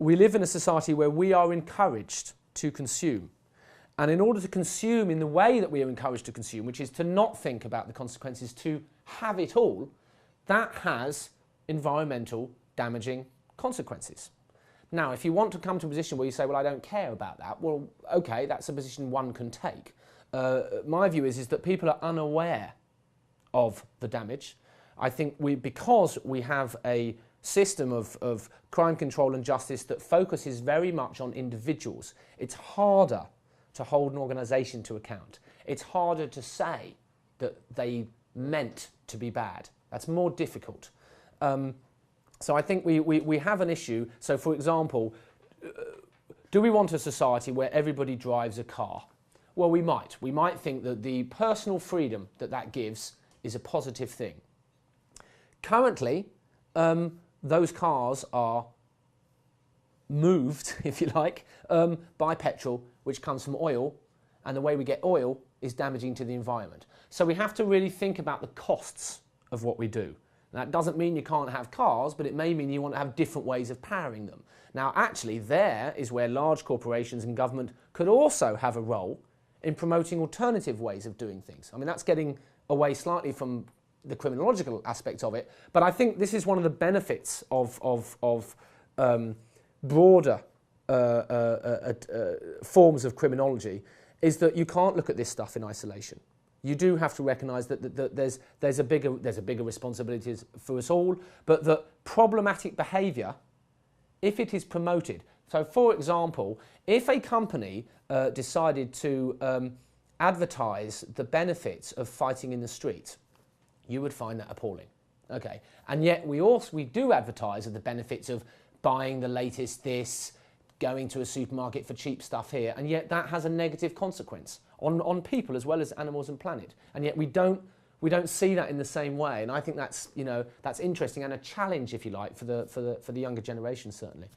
we live in a society where we are encouraged to consume. And in order to consume in the way that we are encouraged to consume, which is to not think about the consequences, to have it all, that has environmental damaging consequences. Now, if you want to come to a position where you say, well, I don't care about that, well, okay, that's a position one can take. My view is that people are unaware of the damage. I think because we have a system of crime control and justice that focuses very much on individuals, it's harder to hold an organisation to account. It's harder to say that they meant to be bad. That's more difficult. So I think we have an issue. So, for example, do we want a society where everybody drives a car? Well, we might. We might think that the personal freedom that gives is a positive thing. Currently, those cars are moved, if you like, by petrol, which comes from oil, and the way we get oil is damaging to the environment. So we have to really think about the costs of what we do. That doesn't mean you can't have cars, but it may mean you want to have different ways of powering them. Now, actually, there is where large corporations and government could also have a role in promoting alternative ways of doing things. I mean, that's getting away slightly from the criminological aspect of it, but I think this is one of the benefits of broader forms of criminology, is that you can't look at this stuff in isolation. You do have to recognise that there's a bigger responsibility for us all, but that problematic behaviour, if it is promoted. So, for example, if a company decided to advertise the benefits of fighting in the street, you would find that appalling. Okay, and yet we do advertise the benefits of buying the latest this, going to a supermarket for cheap stuff here, and yet that has a negative consequence on people as well as animals and planet. And yet we don't see that in the same way. And I think that's, that's interesting and a challenge, if you like, for the younger generation, certainly.